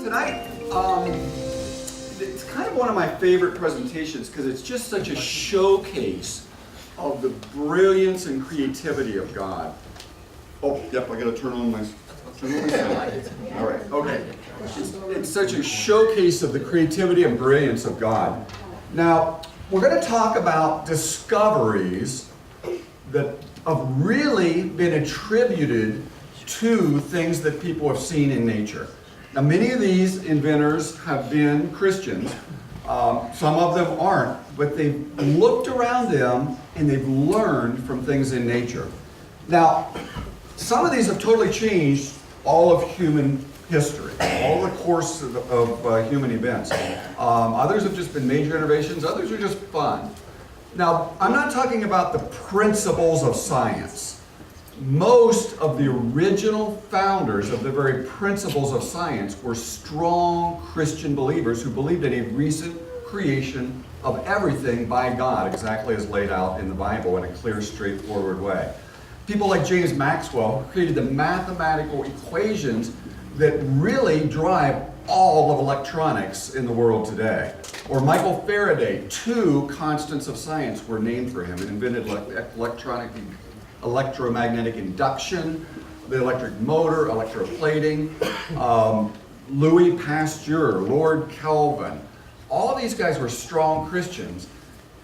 Tonight, it's kind of one of my favorite presentations because it's just such a showcase of the brilliance and creativity of God. Oh, yep, I gotta turn on my sound. All right, okay. It's such a showcase of the creativity and brilliance of God. Now, we're going to talk about discoveries that have really been attributed to things that people have seen in nature. Now, many of these inventors have been Christians. Some of them aren't, but they've looked around them and they've learned from things in nature. Now, some of these have totally changed all of human history, all the course of human events. Others have just been major innovations, others are just fun. Now, I'm not talking about the principles of science. Most of the original founders of the very principles of science were strong Christian believers who believed in a recent creation of everything by God, exactly as laid out in the Bible in a clear, straightforward way. People like James Maxwell created the mathematical equations that really drive all of electronics in the world today. Or Michael Faraday, 2 constants of science were named for him and invented electromagnetic induction, the electric motor, electroplating, Louis Pasteur, Lord Kelvin. All these guys were strong Christians,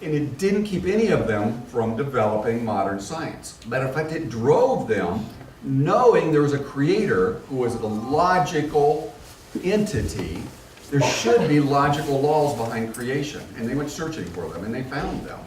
and it didn't keep any of them from developing modern science. Matter of fact, it drove them knowing there was a creator who was a logical entity. There should be logical laws behind creation, and they went searching for them, and they found them.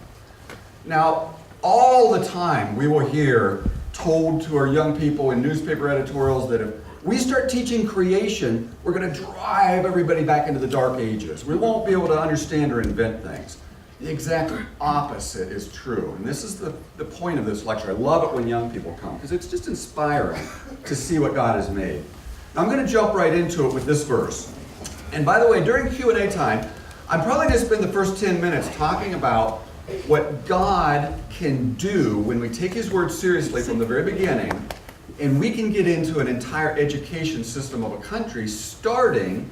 Now, all the time we will hear told to our young people in newspaper editorials that if we start teaching creation, we're going to drive everybody back into the dark ages. We won't be able to understand or invent things. The exact opposite is true. And this is the point of this lecture. I love it when young people come because it's just inspiring to see what God has made. Now, I'm going to jump right into it with this verse. And by the way, during Q&A time, I'm probably going to spend the first 10 minutes talking about what God can do when we take His word seriously from the very beginning, and we can get into an entire education system of a country starting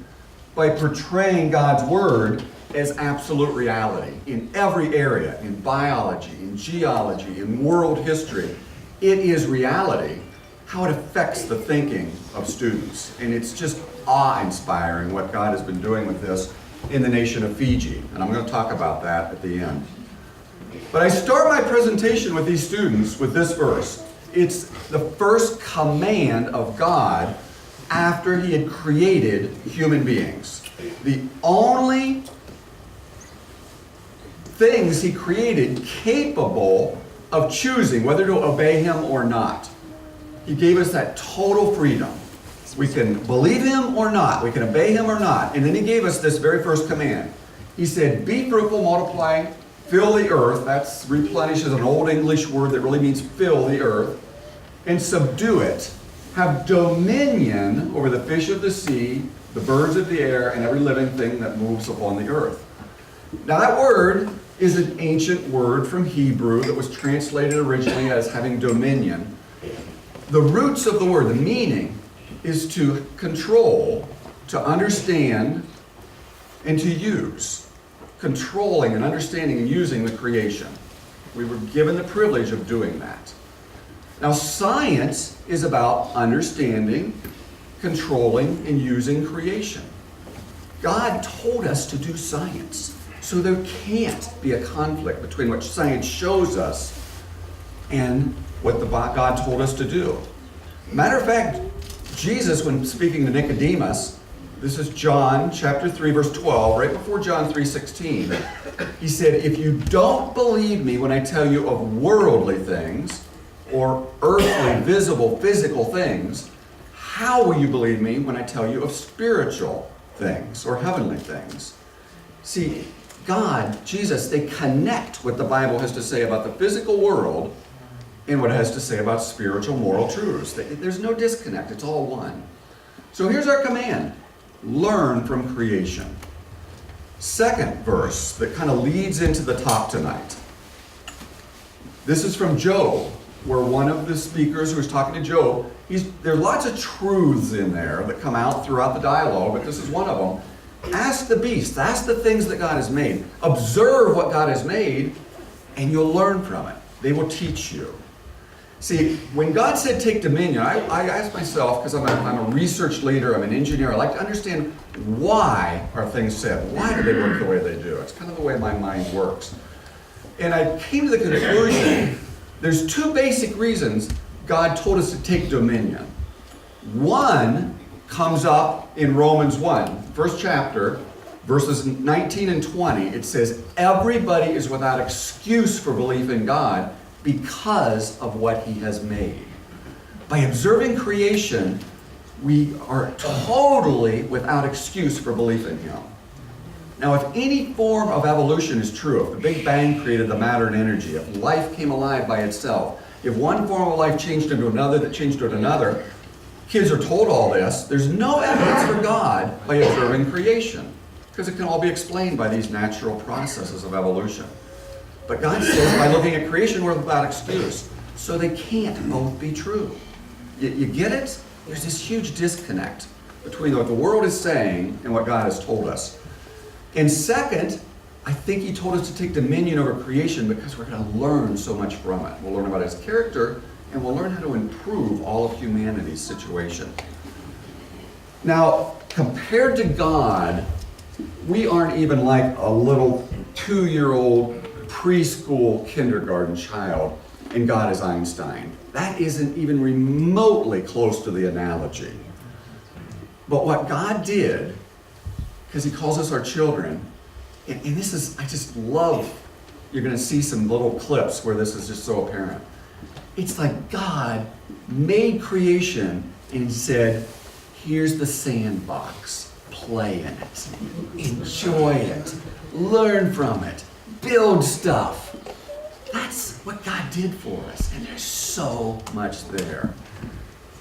by portraying God's word as absolute reality in every area, in biology, in geology, in world history. It is reality, how it affects the thinking of students. And it's just awe-inspiring what God has been doing with this in the nation of Fiji. And I'm going to talk about that at the end. But I start my presentation with these students with this verse. It's the first command of God after He had created human beings. The only things He created capable of choosing whether to obey Him or not. He gave us that total freedom. We can believe Him or not. We can obey Him or not. And then He gave us this very first command. He said, be fruitful, multiply, fill the earth. That's replenish is an old English word that really means fill the earth. And subdue it. Have dominion over the fish of the sea, the birds of the air, and every living thing that moves upon the earth. Now that word is an ancient word from Hebrew that was translated originally as having dominion. The roots of the word, the meaning, is to control, to understand, and to use. Controlling and understanding and using the creation. We were given the privilege of doing that. Now, science is about understanding, controlling, and using creation. God told us to do science, so there can't be a conflict between what science shows us and what God told us to do. Matter of fact, Jesus, when speaking to Nicodemus, this is John chapter 3, verse 12, right before John 3:16. He said, if you don't believe me when I tell you of worldly things, or earthly, visible, physical things, how will you believe me when I tell you of spiritual things or heavenly things? See, God, Jesus, they connect what the Bible has to say about the physical world and what it has to say about spiritual moral truths. There's no disconnect. It's all one. So here's our command. Learn from creation. Second verse that kind of leads into the talk tonight. This is from Job, where one of the speakers who was talking to Job There are lots of truths in there that come out throughout the dialogue, but this is one of them. Ask the beasts, ask the things that God has made. Observe what God has made, and you'll learn from it. They will teach you. See, when God said take dominion, I asked myself, because I'm a research leader, I'm an engineer, I like to understand why are things said? Why do they work the way they do? It's kind of the way my mind works. And I came to the conclusion, there's two basic reasons God told us to take dominion. One comes up in Romans 1, first chapter, verses 19 and 20. It says, everybody is without excuse for belief in God because of what he has made. By observing creation, we are totally without excuse for belief in him. Now, if any form of evolution is true, if the Big Bang created the matter and energy, if life came alive by itself, if one form of life changed into another that changed into another, kids are told all this, there's no evidence for God by observing creation, because it can all be explained by these natural processes of evolution. But God says by looking at creation, we're without excuse. So they can't both be true. You get it? There's this huge disconnect between what the world is saying and what God has told us. And second, I think he told us to take dominion over creation because we're going to learn so much from it. We'll learn about his character, and we'll learn how to improve all of humanity's situation. Now, compared to God, we aren't even like a little 2-year-old preschool kindergarten child, and God is Einstein. That isn't even remotely close to the analogy. But what God did, because he calls us our children, and this is, I just love, you're going to see some little clips where this is just so apparent. It's like God made creation and he said, here's the sandbox, play in it, enjoy it, learn from it, build stuff. That's what God did for us, and there's so much there.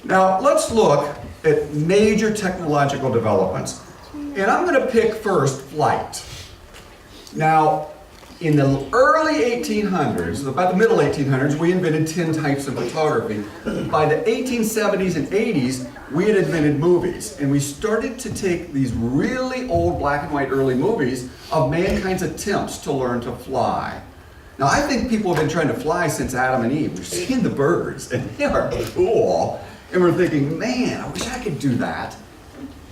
Now, let's look at major technological developments. And I'm going to pick first flight. Now, in the early 1800s, about the middle 1800s, we invented 10 types of photography. By the 1870s and 80s, we had invented movies. And we started to take these really old black and white early movies of mankind's attempts to learn to fly. Now, I think people have been trying to fly since Adam and Eve. We're seeing the birds, and they are cool. And we're thinking, man, I wish I could do that.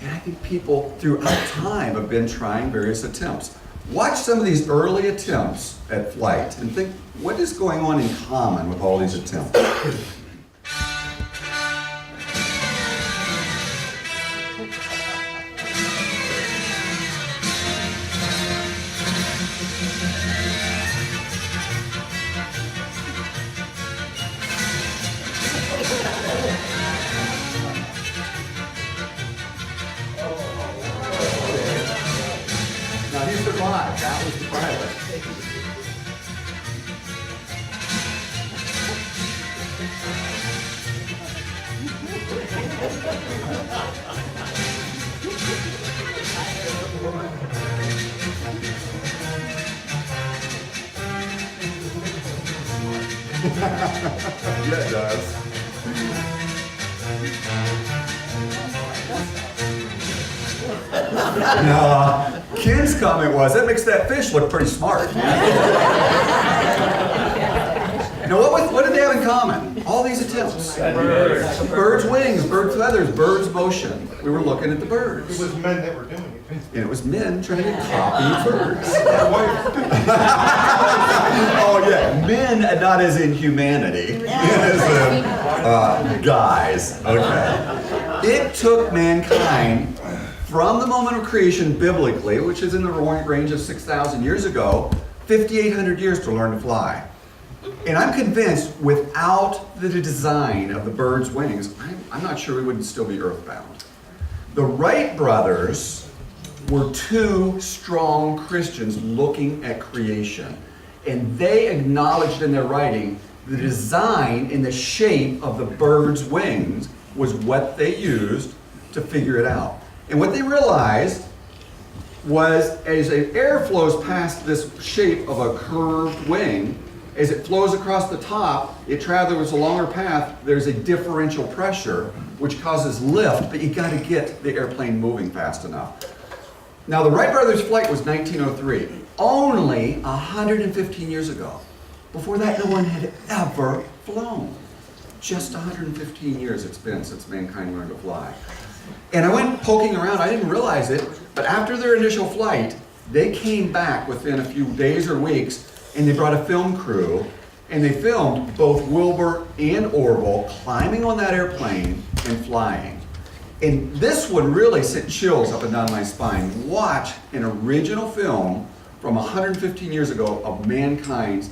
And I think people throughout time have been trying various attempts. Watch some of these early attempts at flight and think, what is going on in common with all these attempts? That was the pilot. Yeah, it does. No. Ken's comment was, that makes that fish look pretty smart. Now, what did they have in common? All these attempts. Birds. Birds' wings, birds' feathers, birds' motion. We were looking at the birds. It was men that were doing it. And it was men trying to copy birds. Oh, yeah. Men, not as in humanity. As in guys. Okay. It took mankind from the moment of creation biblically, which is in the range of 6,000 years ago, 5,800 years to learn to fly. And I'm convinced without the design of the bird's wings, I'm not sure we wouldn't still be earthbound. The Wright brothers were two strong Christians looking at creation. And they acknowledged in their writing the design and the shape of the bird's wings was what they used to figure it out. And what they realized was as air flows past this shape of a curved wing, As it flows across the top, it travels a longer path. There's a differential pressure, which causes lift, but you got to get the airplane moving fast enough. Now, the Wright brothers' flight was 1903, only 115 years ago. Before that, no one had ever flown. Just 115 years it's been since mankind learned to fly. And I went poking around, I didn't realize it, but after their initial flight, they came back within a few days or weeks, and they brought a film crew, and they filmed both Wilbur and Orville climbing on that airplane and flying. And this one really sent chills up and down my spine. Watch an original film from 115 years ago of mankind's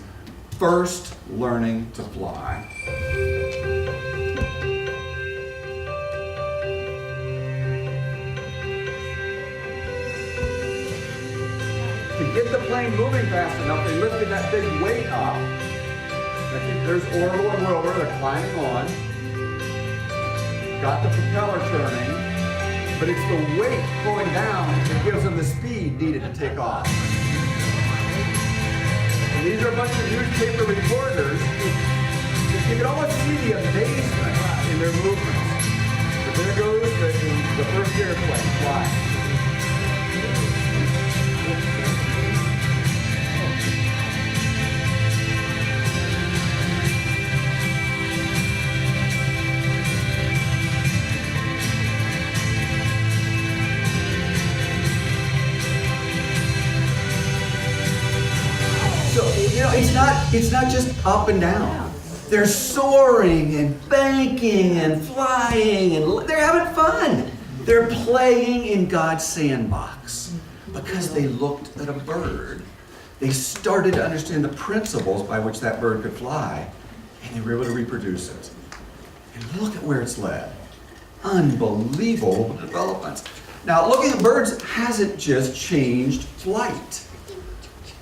first learning to fly. To get the plane moving fast enough, they lifted that big weight up. There's Orville and Wilbur, they're climbing on. Got the propeller turning, but it's the weight pulling down that gives them the speed needed to take off. And these are a bunch of newspaper reporters. You can almost see the amazement in their movements. But there goes the first airplane flying. So, you know, it's not just up and down. They're soaring and banking and flying and they're having fun. They're playing in God's sandbox. Because they looked at a bird, they started to understand the principles by which that bird could fly, and they were able to reproduce it. And look at where it's led. Unbelievable developments. Now, looking at birds hasn't just changed flight.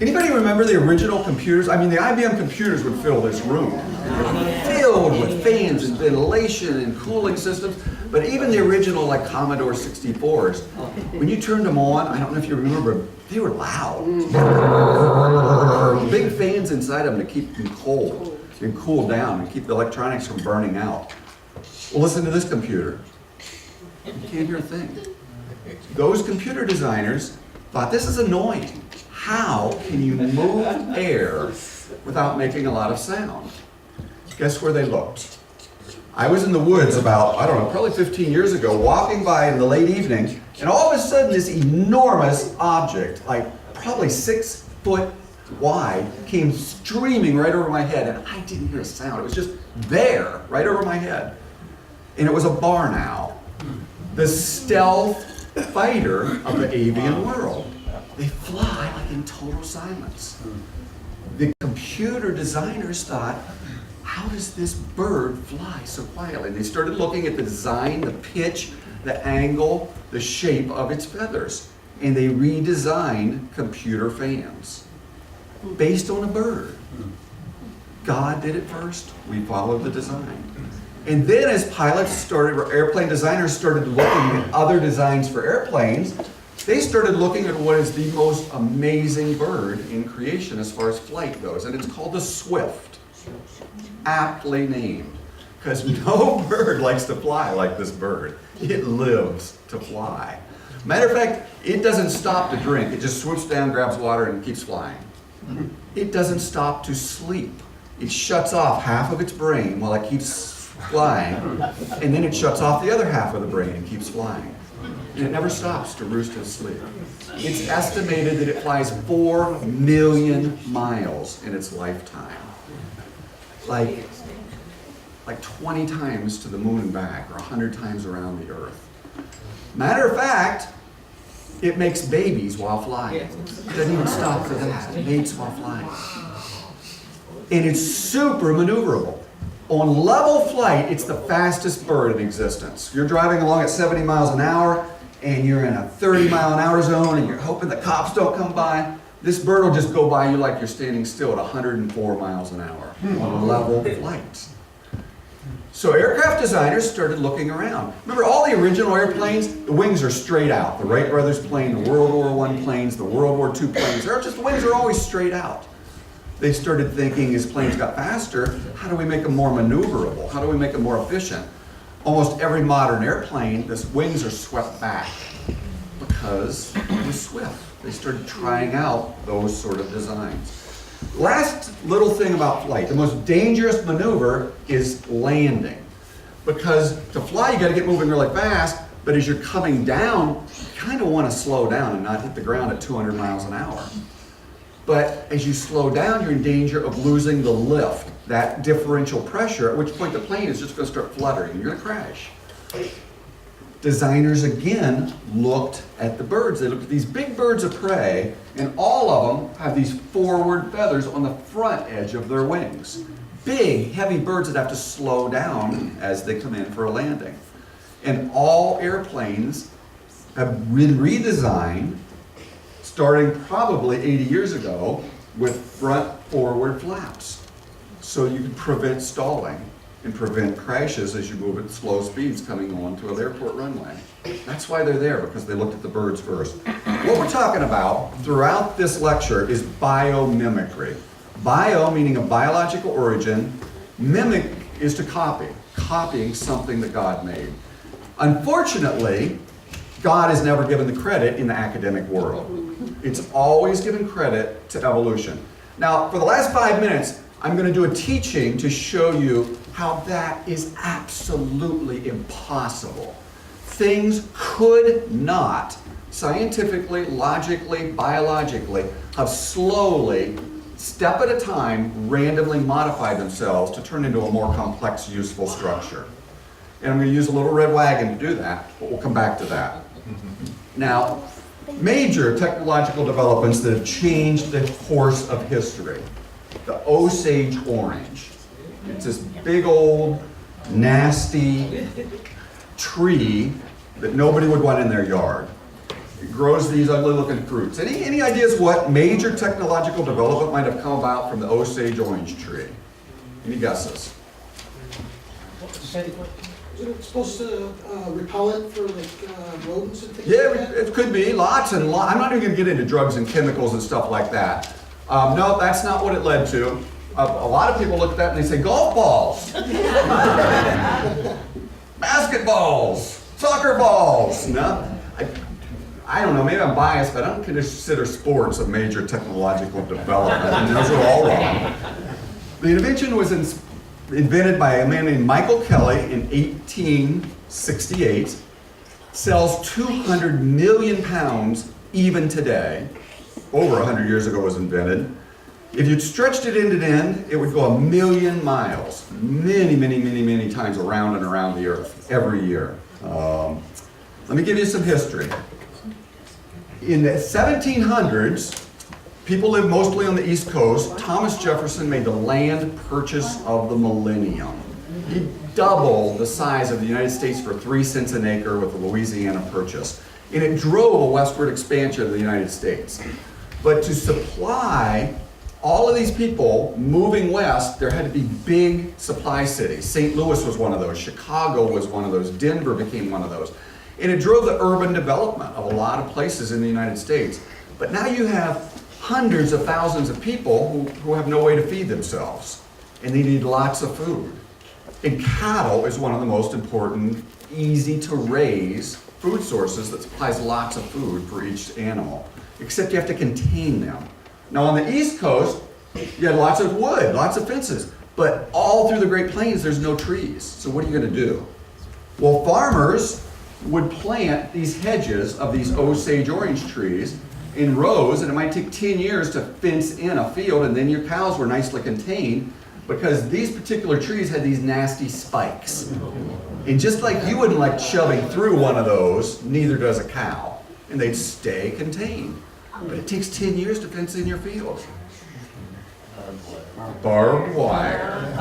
Anybody remember the original computers? I mean, the IBM computers would fill this room. Filled with fans and ventilation and cooling systems. But even the original, like Commodore 64s, when you turned them on, I don't know if you remember, they were loud. Big fans inside them to keep them cold and cool down and keep the electronics from burning out. Well, listen to this computer. You can't hear a thing. Those computer designers thought, this is annoying. How can you move air without making a lot of sound? Guess where they looked? I was in the woods about, I don't know, probably 15 years ago, walking by in the late evening, and all of a sudden this enormous object, like probably 6 foot wide, came streaming right over my head, and I didn't hear a sound. It was just there, right over my head. And it was a barn owl, the stealth fighter of the avian world. They fly like in total silence. The computer designers thought, how does this bird fly so quietly? And they started looking at the design, the pitch, the angle, the shape of its feathers. And they redesigned computer fans based on a bird. God did it first. We followed the design. And then as airplane designers started looking at other designs for airplanes, they started looking at what is the most amazing bird in creation as far as flight goes, and it's called the swift. Aptly named, because no bird likes to fly like this bird. It lives to fly. Matter of fact, it doesn't stop to drink. It just swoops down, grabs water, and keeps flying. It doesn't stop to sleep. It shuts off half of its brain while it keeps flying, and then it shuts off the other half of the brain and keeps flying. And it never stops to roost and sleep. It's estimated that it flies 4 million miles in its lifetime. Like 20 times to the moon and back, or 100 times around the earth. Matter of fact, it makes babies while flying. It doesn't even stop for that. It mates while flying. And it's super maneuverable. On level flight, it's the fastest bird in existence. You're driving along at 70 miles an hour, and you're in a 30-mile-an-hour zone, and you're hoping the cops don't come by. This bird will just go by you like you're standing still at 104 miles an hour on level flights. So aircraft designers started looking around. Remember all the original airplanes, the wings are straight out. The Wright brothers plane, the World War I planes, the World War II planes, the wings are always straight out. they started thinking as planes got faster, how do we make them more maneuverable? How do we make them more efficient? Almost every modern airplane, the wings are swept back because it was swift. They started trying out those sort of designs. Last little thing about flight, the most dangerous maneuver is landing. Because to fly, you gotta get moving really fast, but as you're coming down, you kind of want to slow down and not hit the ground at 200 miles an hour. But as you slow down, you're in danger of losing the lift, that differential pressure, at which point the plane is just going to start fluttering and you're going to crash. Designers again looked at the birds. They looked at these big birds of prey, and all of them have these forward feathers on the front edge of their wings. Big, heavy birds that have to slow down as they come in for a landing. And all airplanes have been redesigned starting probably 80 years ago with front forward flaps. So you can prevent stalling and prevent crashes as you move at slow speeds coming onto an airport runway. That's why they're there, because they looked at the birds first. What we're talking about throughout this lecture is biomimicry. Bio meaning of biological origin, mimic is to copy, copying something that God made. Unfortunately, God is never given the credit in the academic world. It's always given credit to evolution. Now, for the last 5 minutes, I'm going to do a teaching to show you how that is absolutely impossible. Things could not, scientifically, logically, biologically, have slowly, step at a time, randomly modified themselves to turn into a more complex, useful structure. And I'm going to use a little red wagon to do that, but we'll come back to that. Now, major technological developments that have changed the course of history. The Osage orange. It's this big old, nasty tree that nobody would want in their yard. It grows these ugly looking fruits. Any ideas what major technological development might have come about from the Osage orange tree? Any guesses? Is it supposed to repellent for like rodents and things Yeah, like that? it could be. Lots and lots. I'm not even going to get into drugs and chemicals and stuff like that. No, that's not what it led to. A lot of people look at that and they say, golf balls, basketballs, soccer balls. No, I don't know, maybe I'm biased, but I don't consider sports a major technological development. I mean, those are all wrong. The invention was invented by a man named Michael Kelly in 1868. Sells 200 million pounds even today. Over 100 years ago it was invented. If you stretched it end to end, it would go 1 million miles, many, many, many, many times around and around the earth every year. Let me give you some history. In the 1700s, people lived mostly on the East Coast. Thomas Jefferson made the land purchase of the millennium. He doubled the size of the United States for 3 cents an acre with the Louisiana Purchase. And it drove a westward expansion of the United States. But to supply all of these people moving west, there had to be big supply cities. St. Louis was one of those. Chicago was one of those. Denver became one of those. And it drove the urban development of a lot of places in the United States. But now you have hundreds of thousands of people who have no way to feed themselves. And they need lots of food. And cattle is one of the most important, easy to raise food sources that supplies lots of food for each animal. Except you have to contain them. Now on the East Coast, you had lots of wood, lots of fences, but all through the Great Plains there's no trees. So what are you going to do? Well, farmers would plant these hedges of these Osage orange trees in rows, and it might take 10 years to fence in a field, and then your cows were nicely contained because these particular trees had these nasty spikes. And just like you wouldn't like shoving through one of those, neither does a cow. And they'd stay contained. But it takes 10 years to fence in your field. Barbed wire.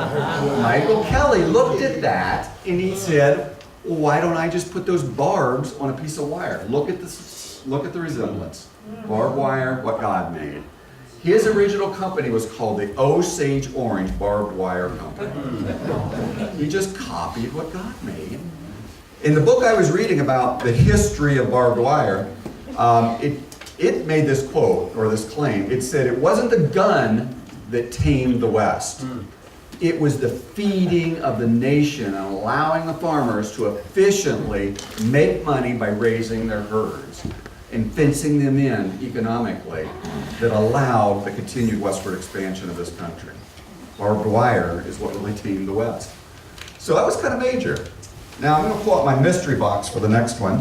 Michael Kelly looked at that and he said, well, why don't I just put those barbs on a piece of wire? Look at the resemblance. Barbed wire, what God made. His original company was called the Osage Orange Barbed Wire Company. He just copied what God made. In the book I was reading about the history of barbed wire, it made this quote, or this claim. It said it wasn't the gun that tamed the West. It was the feeding of the nation and allowing the farmers to efficiently make money by raising their herds and fencing them in economically that allowed the continued westward expansion of this country. Barbed wire is what really tamed the West. So that was kind of major. Now I'm going to pull out my mystery box for the next one.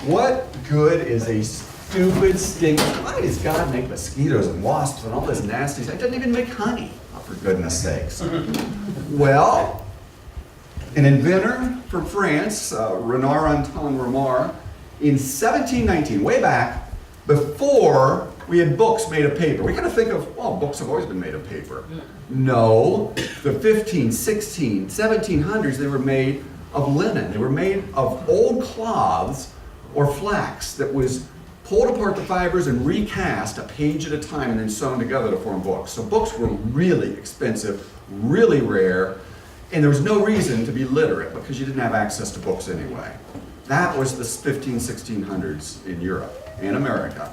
What good is a stupid stinking? Why does God make mosquitoes and wasps and all this nasty stuff? It doesn't even make honey, oh, for goodness sakes. Well, an inventor from France, Renard Anton Remar, in 1719, way back, before we had books made of paper. We kind of think of, well, books have always been made of paper. No, the 15, 16, 1700s, they were made of linen. They were made of old cloths or flax that was pulled apart the fibers and recast a page at a time and then sewn together to form books. So books were really expensive, really rare, and there was no reason to be literate because you didn't have access to books anyway. That was the 1600s in Europe and America.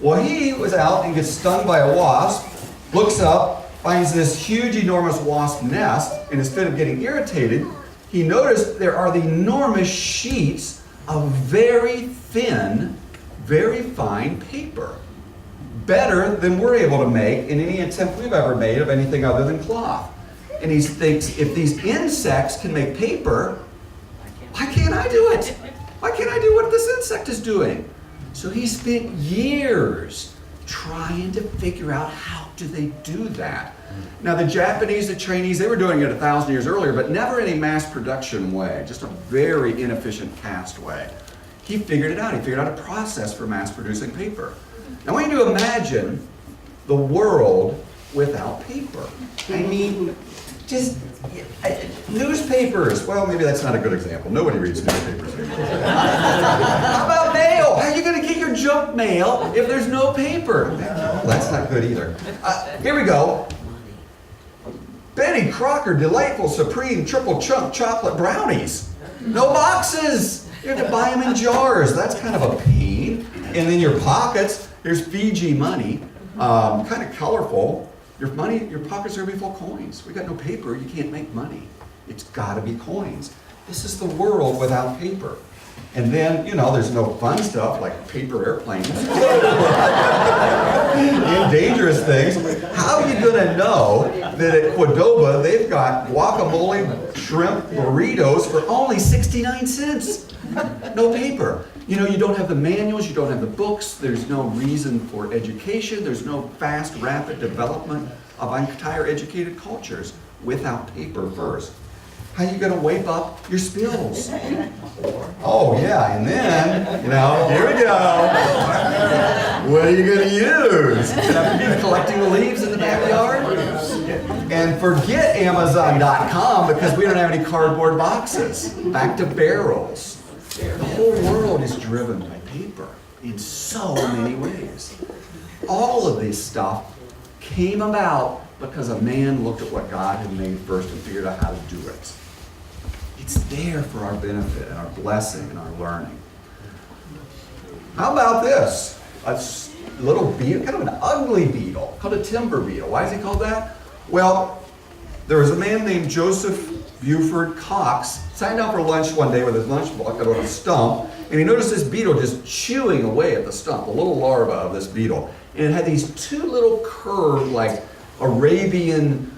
Well, he was out and gets stung by a wasp, looks up, finds this huge, enormous wasp nest, and instead of getting irritated, he noticed there are the enormous sheets of very thin, very fine paper. Better than we're able to make in any attempt we've ever made of anything other than cloth. And he thinks, if these insects can make paper, why can't I do it? Why can't I do what this insect is doing? So he spent years trying to figure out how do they do that. Now the Japanese, the Chinese, they were doing it 1,000 years earlier, but never in a mass production way, just a very inefficient cast way. He figured it out. He figured out a process for mass producing paper. Now I want you to imagine the world without paper. I mean, just newspapers. Well, maybe that's not a good example. Nobody reads newspapers anymore. How about mail? How are you going to get your junk mail if there's no paper? Well, that's not good either. Here we go. Betty Crocker Delightful Supreme Triple Chunk Chocolate Brownies. No boxes. You have to buy them in jars. That's kind of a pain. And then your pockets. Here's Fiji money. Kind of colorful. Your money, your pockets are going to be full of coins. We got no paper, you can't make money. It's got to be coins. This is the world without paper. And then, you know, there's no fun stuff like paper airplanes and dangerous things. How are you going to know that at Qdoba they've got guacamole, shrimp, burritos for only 69 cents? No paper. You know, you don't have the manuals, you don't have the books, there's no reason for education, there's no fast, rapid development of entire educated cultures without paper first. How are you going to wipe up your spills? Oh yeah, and then, you know, here we go. What are you going to use? Have to be collecting the leaves in the backyard? And forget Amazon.com because we don't have any cardboard boxes. Back to barrels. The whole world is driven by paper in so many ways. All of this stuff came about because a man looked at what God had made first and figured out how to do it. It's there for our benefit and our blessing and our learning. How about this? A little beetle, kind of an ugly beetle, called a timber beetle. Why is he called that? Well, there was a man named Joseph Buford Cox sat down for lunch one day with his lunch bucket on a stump, and he noticed this beetle just chewing away at the stump, a little larva of this beetle. And it had these two little curved, like Arabian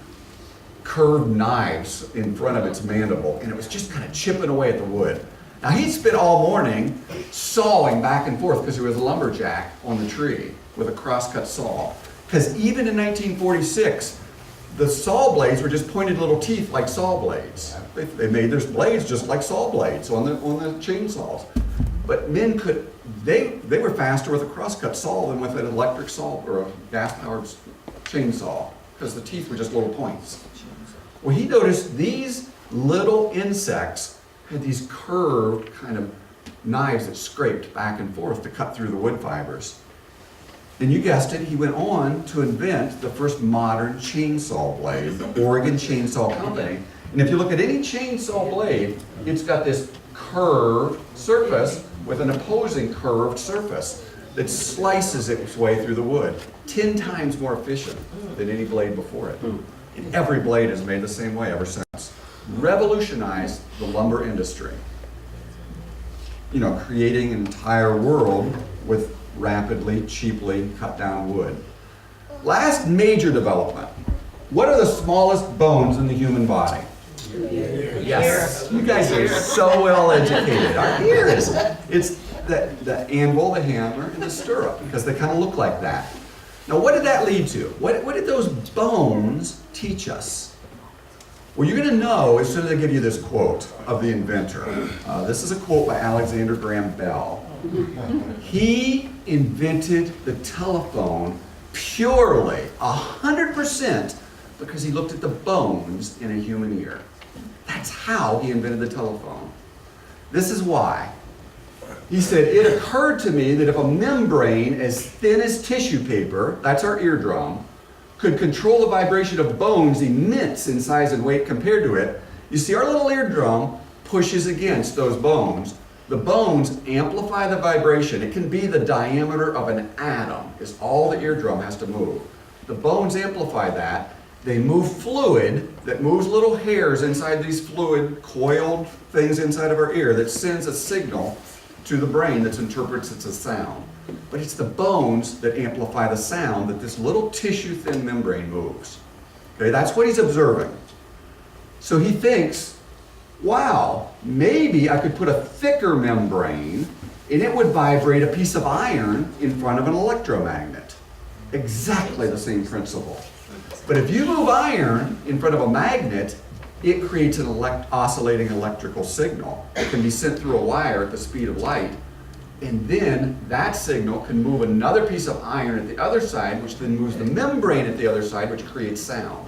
curved knives in front of its mandible, and it was just kind of chipping away at the wood. Now he'd spent all morning sawing back and forth because he was a lumberjack on the tree with a crosscut saw. Because even in 1946, the saw blades were just pointed little teeth like saw blades. They made their blades just like saw blades on the chainsaws. But men could, they were faster with a crosscut saw than with an electric saw or a gas-powered chainsaw because the teeth were just little points. Well, he noticed these little insects had these curved kind of knives that scraped back and forth to cut through the wood fibers. And you guessed it, he went on to invent the first modern chainsaw blade, the Oregon Chainsaw Company. And if you look at any chainsaw blade, it's got this curved surface with an opposing curved surface. that slices its way through the wood. 10 times more efficient than any blade before it. And every blade is made the same way ever since. Revolutionized the lumber industry. You know, creating an entire world with rapidly, cheaply cut down wood. Last major development. What are the smallest bones in the human body? Yes, you guys are so well educated. Our ears. It's the anvil, the hammer, and the stirrup, because they kind of look like that. Now, what did that lead to? What did those bones teach us? Well, you're going to know as soon as I give you this quote of the inventor. This is a quote by Alexander Graham Bell. He invented the telephone purely, 100%, because he looked at the bones in a human ear. That's how he invented the telephone. This is why. He said, it occurred to me that if a membrane as thin as tissue paper, that's our eardrum, could control the vibration of bones immense in size and weight compared to it, you see our little eardrum pushes against those bones. The bones amplify the vibration. It can be the diameter of an atom is all the eardrum has to move. The bones amplify that. They move fluid that moves little hairs inside these fluid coiled things inside of our ear that sends a signal to the brain that interprets it as sound. But it's the bones that amplify the sound that this little tissue thin membrane moves. Okay, that's what he's observing. So he thinks, wow, maybe I could put a thicker membrane and it would vibrate a piece of iron in front of an electromagnet. Exactly the same principle. But if you move iron in front of a magnet, it creates an oscillating electrical signal. It can be sent through a wire at the speed of light, and then that signal can move another piece of iron at the other side, which then moves the membrane at the other side, which creates sound.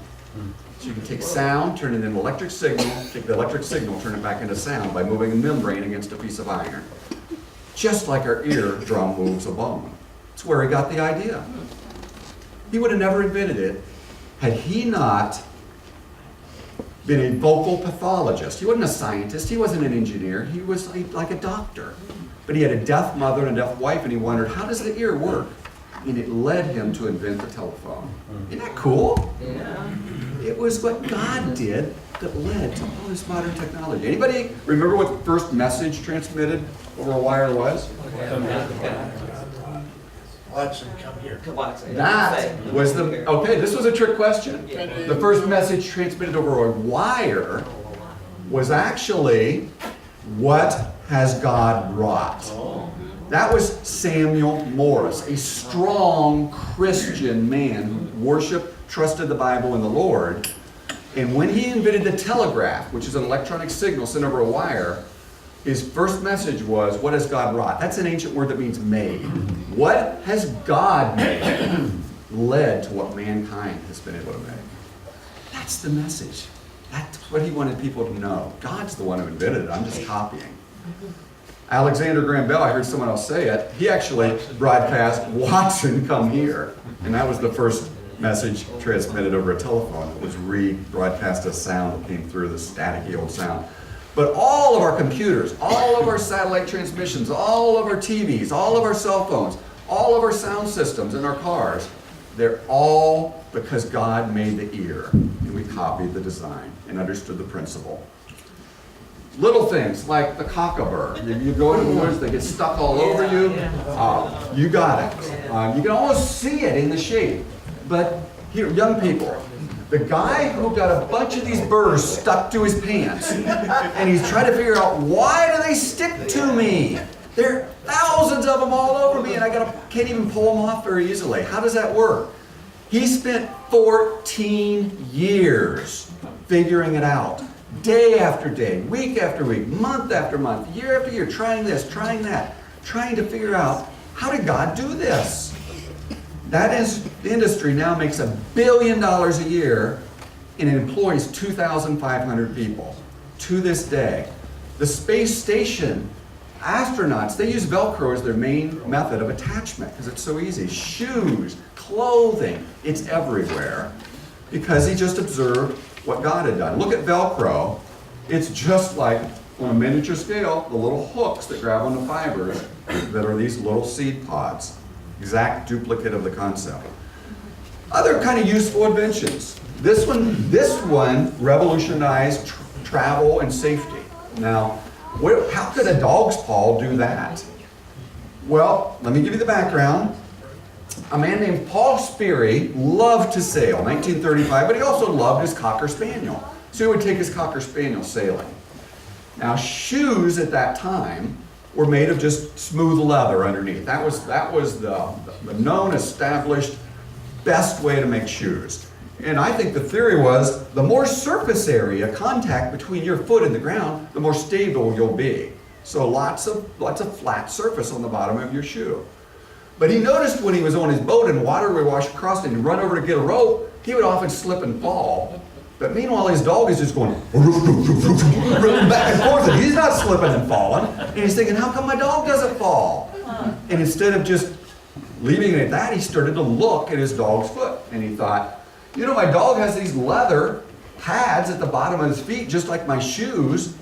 So you can take sound, turn it into an electric signal, take the electric signal, turn it back into sound by moving a membrane against a piece of iron. Just like our eardrum moves a bone. That's where he got the idea. He would have never invented it had he not been a vocal pathologist. He wasn't a scientist, he wasn't an engineer, he was like a doctor. But he had a deaf mother and a deaf wife, and he wondered, how does the ear work? And it led him to invent the telephone. Isn't that cool? Yeah. It was what God did that led to all this modern technology. Anybody remember what the first message transmitted over a wire was? Watson, come here. That was okay, this was a trick question. The first message transmitted over a wire was actually, what has God wrought? That was Samuel Morse, a strong Christian man who worshiped, trusted the Bible and the Lord. And when he invented the telegraph, which is an electronic signal sent over a wire, his first message was, what has God wrought? That's an ancient word that means made. What has God made led to what mankind has been able to make. That's the message. That's what he wanted people to know. God's the one who invented it. I'm just copying. Alexander Graham Bell, I heard someone else say it, he actually broadcast, Watson, come here. And that was the first message transmitted over a telephone. It was rebroadcast as sound that came through, the staticky old sound. But all of our computers, all of our satellite transmissions, all of our TVs, all of our cell phones, all of our sound systems in our cars, they're all because God made the ear. And we copied the design and understood the principle. Little things like the cockabur. You go into the woods, they get stuck all over you. You got it. You can almost see it in the shape. But here, young people, the guy who got a bunch of these burrs stuck to his pants, and he's trying to figure out, why do they stick to me? There are thousands of them all over me, and I can't even pull them off very easily. How does that work? He spent 14 years figuring it out. Day after day, week after week, month after month, year after year, trying this, trying that, trying to figure out, how did God do this? That industry now makes $1 billion a year, and it employs 2,500 people to this day. The space station astronauts, they use Velcro as their main method of attachment because it's so easy. Shoes, clothing, it's everywhere because he just observed what God had done. Look at Velcro. It's just like on a miniature scale, the little hooks that grab on the fibers that are these little seed pods. Exact duplicate of the concept. Other kind of useful inventions. This one revolutionized travel and safety. Now, how could a dog's paw do that? Well, let me give you the background. A man named Paul Sperry loved to sail, 1935, but he also loved his Cocker Spaniel. So he would take his Cocker Spaniel sailing. Now, shoes at that time were made of just smooth leather underneath. That was the known, established, best way to make shoes. And I think the theory was the more surface area contact between your foot and the ground, the more stable you'll be. So lots of flat surface on the bottom of your shoe. But he noticed when he was on his boat and water would wash across and he'd run over to get a rope, he would often slip and fall. But meanwhile, his dog is just going back and forth, and he's not slipping and falling. And he's thinking, how come my dog doesn't fall? And instead of just leaving it at that, he started to look at his dog's foot. And he thought, you know, my dog has these leather pads at the bottom of his feet, just like my shoes,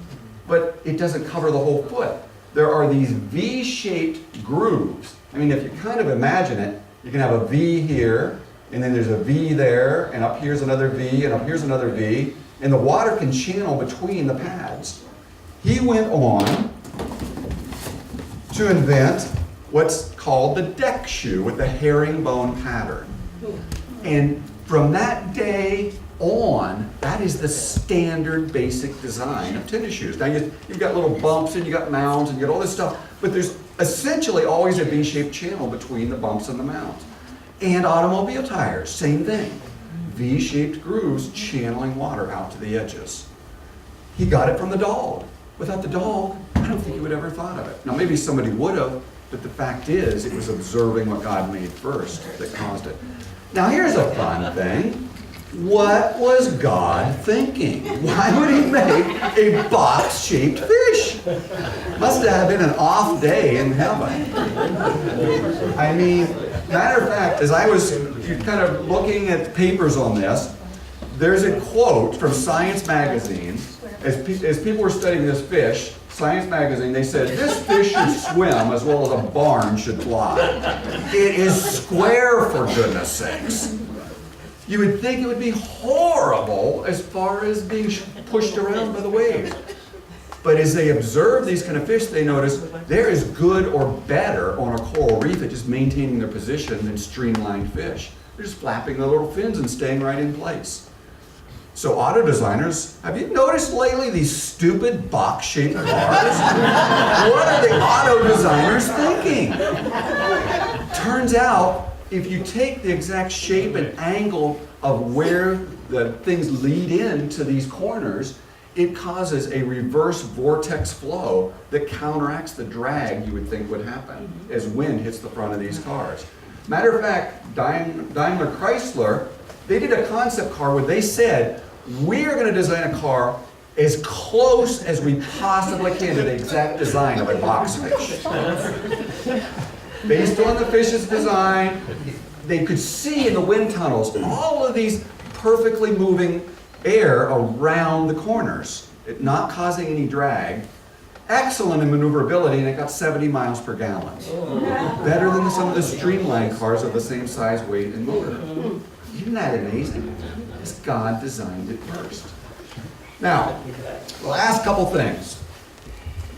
but it doesn't cover the whole foot. There are these V-shaped grooves. I mean, if you kind of imagine it, you can have a V here, and then there's a V there, and up here's another V, and up here's another V, and the water can channel between the pads. He went on to invent what's called the deck shoe with the herringbone pattern. And from that day on, that is the standard basic design of tennis shoes. Now you've got little bumps and you've got mounds and you got all this stuff, but there's essentially always a V-shaped channel between the bumps and the mounds. And automobile tires, same thing. V-shaped grooves channeling water out to the edges. He got it from the dog. Without the dog, I don't think he would have ever thought of it. Now maybe somebody would have, but the fact is it was observing what God made first that caused it. Now here's a fun thing. What was God thinking? Why would he make a box-shaped fish? Must have been an off day in heaven. I mean, matter of fact, as I was kind of looking at papers on this, there's a quote from Science Magazine. As people were studying this fish, Science Magazine, they said, this fish should swim as well as a barn should fly. It is square, for goodness sakes. You would think it would be horrible as far as being pushed around by the waves. But as they observe these kind of fish, they notice they're as good or better on a coral reef at just maintaining their position than streamlined fish. They're just flapping their little fins and staying right in place. So auto designers, have you noticed lately these stupid box-shaped cars? What are the auto designers thinking? Turns out, if you take the exact shape and angle of where the things lead into these corners, it causes a reverse vortex flow that counteracts the drag you would think would happen as wind hits the front of these cars. Matter of fact, Daimler Chrysler, they did a concept car where they said, we are going to design a car as close as we possibly can to the exact design of a box fish. Based on the fish's design, they could see in the wind tunnels all of these perfectly moving air around the corners, not causing any drag. Excellent in maneuverability, and it got 70 miles per gallon. Better than some of the streamlined cars of the same size, weight, and motor. Isn't that amazing? Because God designed it first. Now, the last couple things.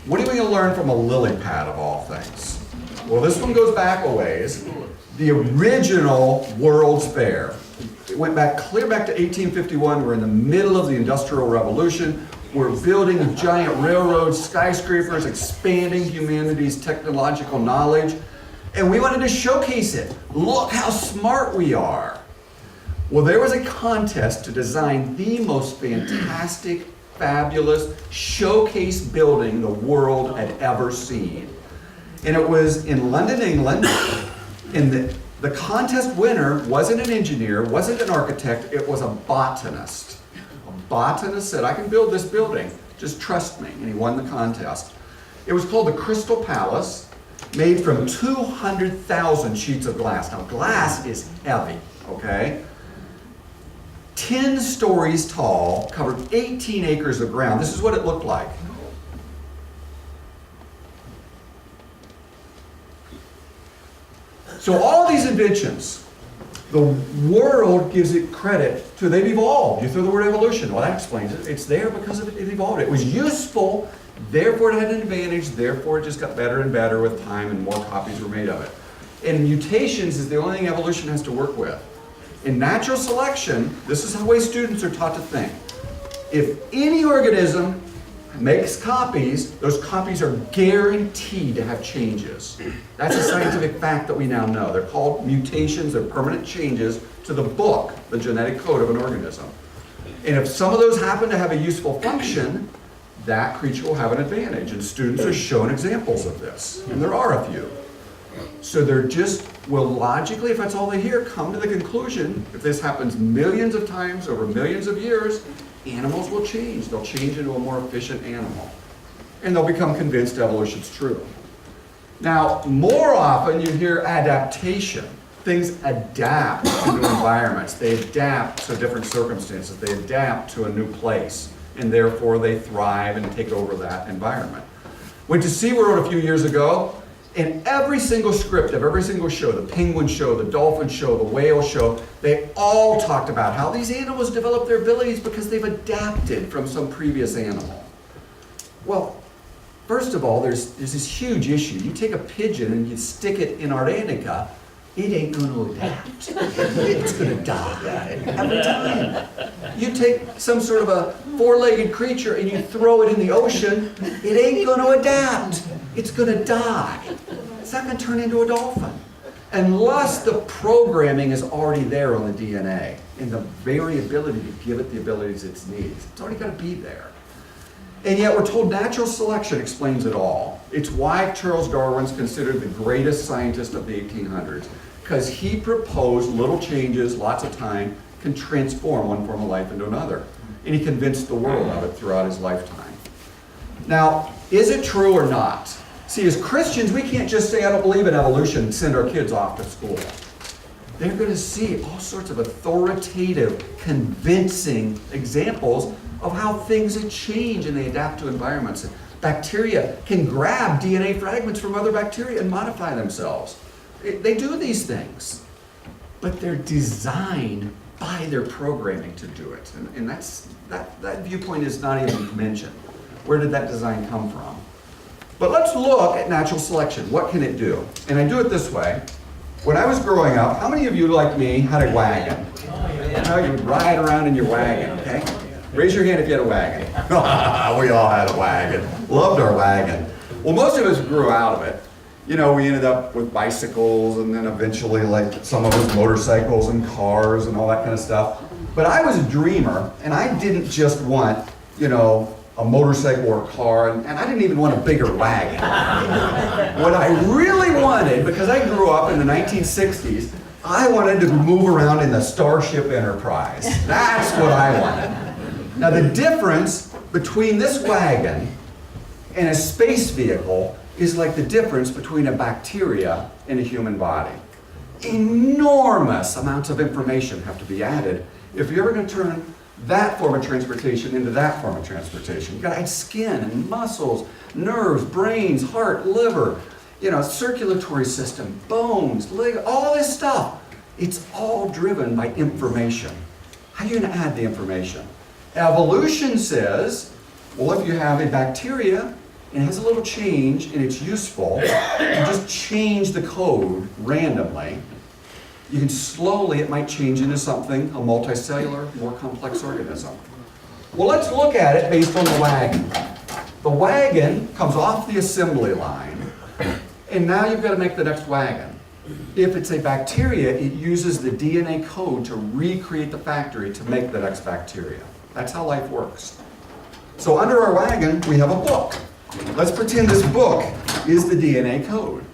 What are we going to learn from a lily pad of all things? Well, this one goes back a ways. The original World's Fair. It went back clear back to 1851. We're in the middle of the Industrial Revolution. We're building giant railroads, skyscrapers, expanding humanity's technological knowledge. And we wanted to showcase it. Look how smart we are. Well, there was a contest to design the most fantastic, fabulous showcase building the world had ever seen. And it was in London, England, and the contest winner wasn't an engineer, wasn't an architect, it was a botanist. A botanist said, I can build this building, just trust me, and he won the contest. It was called the Crystal Palace, made from 200,000 sheets of glass. Now, glass is heavy, okay? 10 stories tall, covered 18 acres of ground. This is what it looked like. So all these inventions, the world gives it credit to they've evolved. You throw the word evolution, well that explains it. It's there because it evolved. It was useful, therefore it had an advantage, therefore it just got better and better with time and more copies were made of it. And mutations is the only thing evolution has to work with. In natural selection, this is the way students are taught to think. If any organism makes copies, those copies are guaranteed to have changes. That's a scientific fact that we now know. They're called mutations, they're permanent changes to the book, the genetic code of an organism. And if some of those happen to have a useful function, that creature will have an advantage. And students are shown examples of this, and there are a few. So they're just, will logically, if that's all they hear, come to the conclusion, if this happens millions of times over millions of years, animals will change. They'll change into a more efficient animal. And they'll become convinced evolution's true. Now, more often you hear adaptation. Things adapt to new environments. They adapt to different circumstances. They adapt to a new place. And therefore they thrive and take over that environment. Went to SeaWorld a few years ago, and every single script of every single show, the penguin show, the dolphin show, the whale show, they all talked about how these animals develop their abilities because they've adapted from some previous animal. Well, first of all, there's this huge issue. You take a pigeon and you stick it in Antarctica, it ain't going to adapt. It's going to die every time. You take some sort of a four-legged creature and you throw it in the ocean, it ain't going to adapt. It's going to die. It's not going to turn into a dolphin. Unless the programming is already there on the DNA and the variability to give it the abilities it needs. It's already got to be there. And yet we're told natural selection explains it all. It's why Charles Darwin's considered the greatest scientist of the 1800s, because he proposed little changes, lots of time, can transform one form of life into another. And he convinced the world of it throughout his lifetime. Now, is it true or not? See, as Christians, we can't just say, I don't believe in evolution and send our kids off to school. They're going to see all sorts of authoritative, convincing examples of how things change and they adapt to environments. Bacteria can grab DNA fragments from other bacteria and modify themselves. They do these things, but they're designed by their programming to do it. And that viewpoint is not even mentioned. Where did that design come from? But let's look at natural selection. What can it do? And I do it this way. When I was growing up, how many of you, like me, had a wagon? You would ride around in your wagon, okay? Raise your hand if you had a wagon. We all had a wagon. Loved our wagon. Well, most of us grew out of it. You know, we ended up with bicycles and then eventually like some of us motorcycles and cars and all that kind of stuff. But I was a dreamer and I didn't just want, you know, a motorcycle or a car, and I didn't even want a bigger wagon. What I really wanted, because I grew up in the 1960s, I wanted to move around in the Starship Enterprise. That's what I wanted. Now the difference between this wagon and a space vehicle is like the difference between a bacteria and a human body. Enormous amounts of information have to be added if you're ever going to turn that form of transportation into that form of transportation. You've got to add skin and muscles, nerves, brains, heart, liver, you know, circulatory system, bones, leg, all this stuff. It's all driven by information. How are you going to add the information? Evolution says, well, if you have a bacteria and it has a little change and it's useful, you just change the code randomly. You can slowly, it might change into something, a multicellular, more complex organism. Well, let's look at it based on the wagon. The wagon comes off the assembly line, and now you've got to make the next wagon. If it's a bacteria, it uses the DNA code to recreate the factory to make the next bacteria. That's how life works. So under our wagon, we have a book. Let's pretend this book is the DNA code.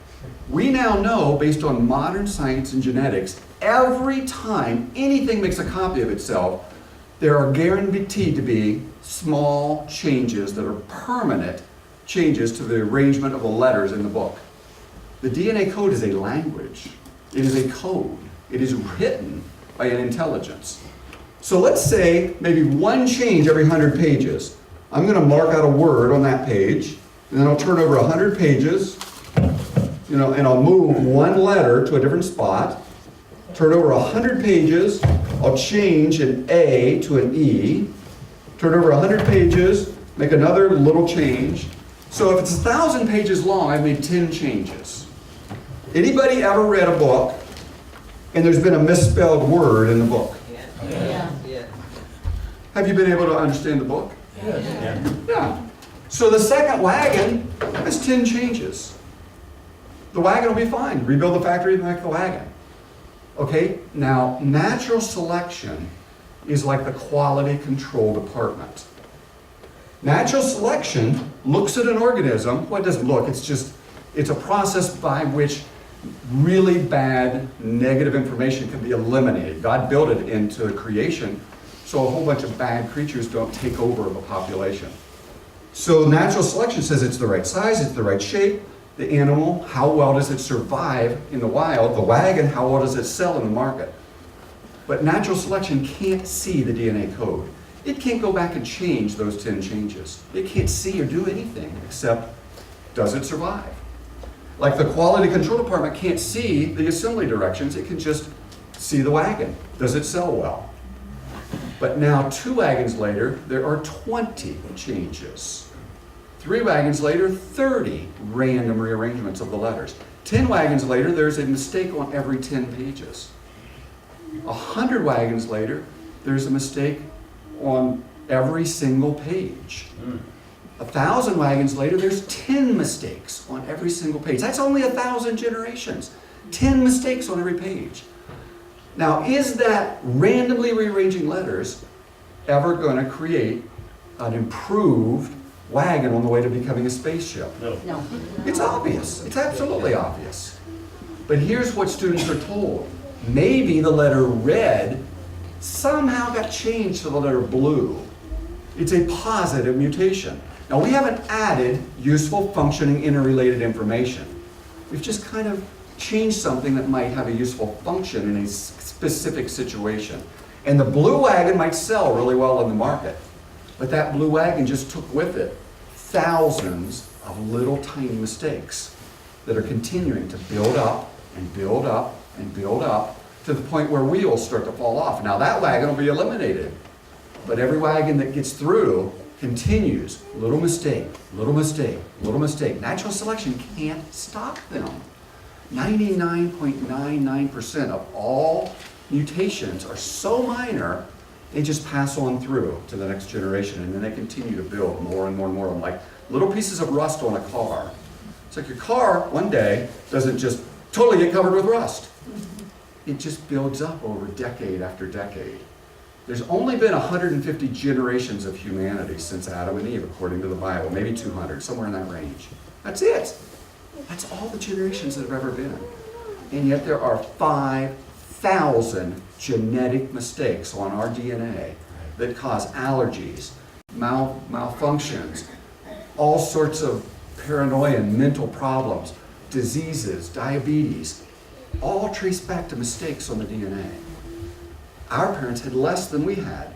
We now know, based on modern science and genetics, every time anything makes a copy of itself, there are guaranteed to be small changes that are permanent changes to the arrangement of the letters in the book. The DNA code is a language. It is a code. It is written by an intelligence. So let's say maybe one change every 100 pages. I'm going to mark out a word on that page, and then I'll turn over 100 pages. and I'll move one letter to a different spot, turn over 100 pages, I'll change an A to an E, turn over 100 pages, make another little change. So if it's 1,000 pages long, I've made 10 changes. Anybody ever read a book and there's been a misspelled word in the book? Yeah. Have you been able to understand the book? Yeah. So the second wagon has 10 changes. The wagon will be fine. Rebuild the factory, make the wagon. Okay, now natural selection is like the quality control department. Natural selection looks at an organism, well, it doesn't look, it's a process by which really bad negative information can be eliminated. God built it into creation so a whole bunch of bad creatures don't take over the population. So natural selection says it's the right size, it's the right shape. The animal, how well does it survive in the wild? The wagon, how well does it sell in the market? But natural selection can't see the DNA code. It can't go back and change those 10 changes. It can't see or do anything except, does it survive? Like the quality control department can't see the assembly directions, it can just see the wagon. Does it sell well? But now 2 wagons later, there are 20 changes. 3 wagons later, 30 random rearrangements of the letters. 10 wagons later, there's a mistake on every 10 pages. 100 wagons later, there's a mistake on every single page. 1,000 wagons later, there's 10 mistakes on every single page. That's only 1,000 generations. 10 mistakes on every page. Now, is that randomly rearranging letters ever going to create an improved wagon on the way to becoming a spaceship? No. It's obvious. It's absolutely obvious. But here's what students are told. Maybe the letter red somehow got changed to the letter blue. It's a positive mutation. Now, we haven't added useful, functioning, interrelated information. We've just kind of changed something that might have a useful function in a specific situation. And the blue wagon might sell really well in the market. But that blue wagon just took with it thousands of little tiny mistakes that are continuing to build up and build up and build up to the point where wheels start to fall off. Now that wagon will be eliminated, but every wagon that gets through continues. Little mistake, little mistake, little mistake. Natural selection can't stop them. 99.99% of all mutations are so minor, they just pass on through to the next generation, and then they continue to build more and more and more of them, like little pieces of rust on a car. It's like your car, one day, doesn't just totally get covered with rust. It just builds up over decade after decade. There's only been 150 generations of humanity since Adam and Eve, according to the Bible, maybe 200, somewhere in that range. That's it. That's all the generations that have ever been. And yet there are 5,000 genetic mistakes on our DNA that cause allergies, malfunctions, all sorts of paranoia and mental problems, diseases, diabetes, all traced back to mistakes on the DNA. Our parents had less than we had.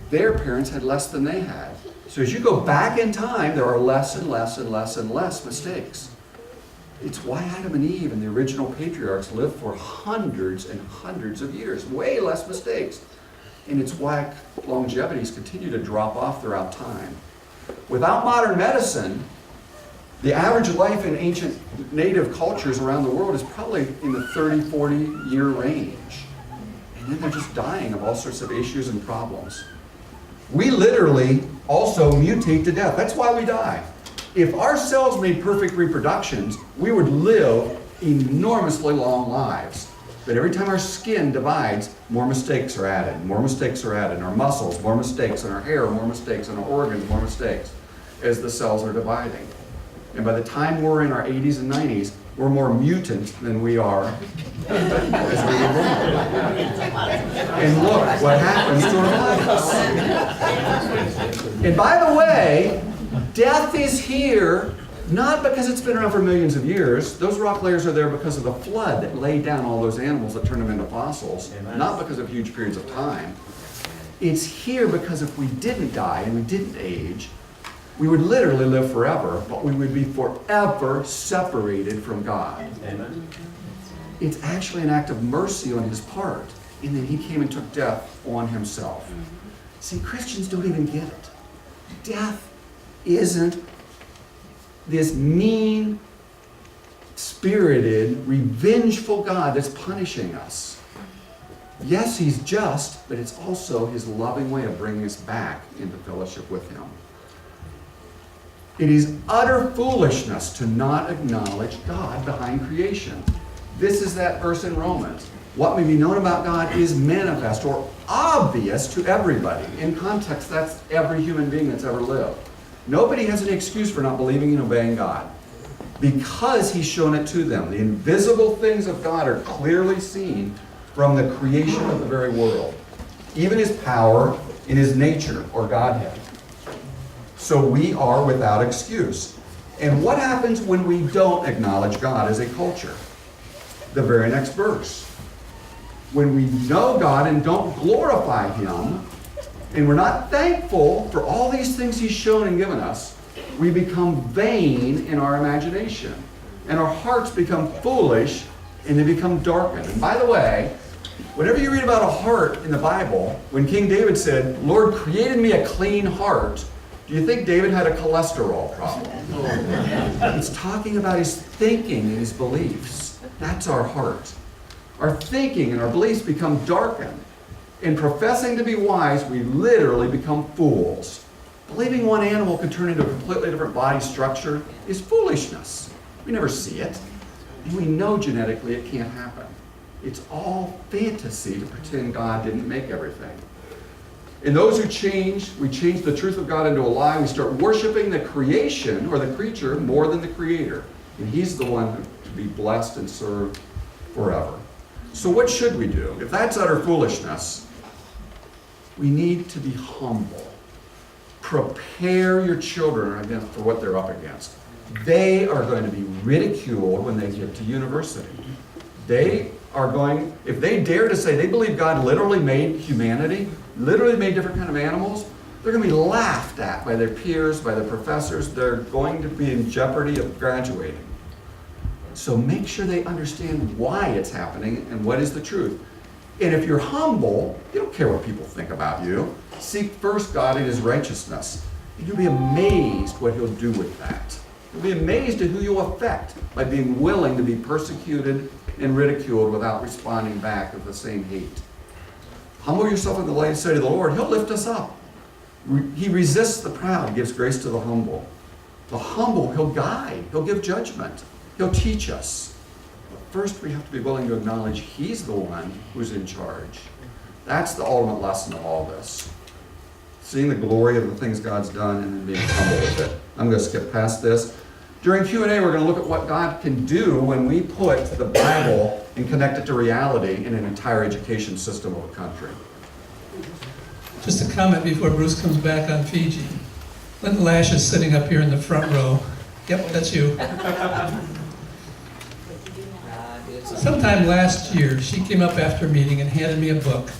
Their parents had less than they had. So as you go back in time, there are less and less and less and less mistakes. It's why Adam and Eve and the original patriarchs lived for hundreds and hundreds of years, way less mistakes. And it's why longevities continue to drop off throughout time. Without modern medicine, the average life in ancient native cultures around the world is probably in the 30, 40-year range. And then they're just dying of all sorts of issues and problems. We literally also mutate to death. That's why we die. If our cells made perfect reproductions, we would live enormously long lives. But every time our skin divides, more mistakes are added. More mistakes are added. In our muscles, more mistakes. In our hair, more mistakes. In our organs, more mistakes as the cells are dividing. And by the time we're in our 80s and 90s, we're more mutant than we are as we were born. And look what happens to our bodies. And by the way, death is here not because it's been around for millions of years. Those rock layers are there because of the flood that laid down all those animals that turned them into fossils, not because of huge periods of time. It's here because if we didn't die and we didn't age, we would literally live forever, but we would be forever separated from God. Amen. It's actually an act of mercy on his part, and then he came and took death on himself. See, Christians don't even get it. Death isn't this mean, spirited, revengeful God that's punishing us. Yes, he's just, but it's also his loving way of bringing us back into fellowship with him. It is utter foolishness to not acknowledge God behind creation. This is that verse in Romans. What may be known about God is manifest or obvious to everybody. In context, that's every human being that's ever lived. Nobody has an excuse for not believing and obeying God, because he's shown it to them. The invisible things of God are clearly seen from the creation of the very world, even his power in his nature or Godhead. So we are without excuse. And what happens when we don't acknowledge God as a culture? The very next verse. When we know God and don't glorify him, and we're not thankful for all these things he's shown and given us, we become vain in our imagination. And our hearts become foolish, and they become darkened. And by the way, whenever you read about a heart in the Bible, when King David said, Lord, create in me a clean heart, do you think David had a cholesterol problem? It's talking about his thinking and his beliefs. That's our heart. Our thinking and our beliefs become darkened. In professing to be wise, we literally become fools. Believing one animal can turn into a completely different body structure is foolishness. We never see it. And we know genetically it can't happen. It's all fantasy to pretend God didn't make everything. And those who change, we change the truth of God into a lie. We start worshiping the creation or the creature more than the creator. And he's the one to be blessed and served forever. So what should we do? If that's utter foolishness, we need to be humble. Prepare your children for what they're up against. They are going to be ridiculed when they get to university. They are going, if they dare to say they believe God literally made humanity, literally made different kind of animals, they're going to be laughed at by their peers, by their professors. They're going to be in jeopardy of graduating. So make sure they understand why it's happening and what is the truth. And if you're humble, you don't care what people think about you. Seek first God and his righteousness. And you'll be amazed what he'll do with that. You'll be amazed at who you'll affect by being willing to be persecuted and ridiculed without responding back with the same hate. Humble yourself in the light sight of the Lord. He'll lift us up. He resists the proud, gives grace to the humble. The humble, he'll guide. He'll give judgment. He'll teach us. But first we have to be willing to acknowledge he's the one who's in charge. That's the ultimate lesson of all this. Seeing the glory of the things God's done and then being humble with it. I'm going to skip past this. During Q&A, we're going to look at what God can do when we put the Bible and connect it to reality in an entire education system of a country. Just a comment before Bruce comes back on Fiji. Linda Lash is sitting up here in the front row. Yep, that's you. Sometime last year, she came up after a meeting and handed me a book.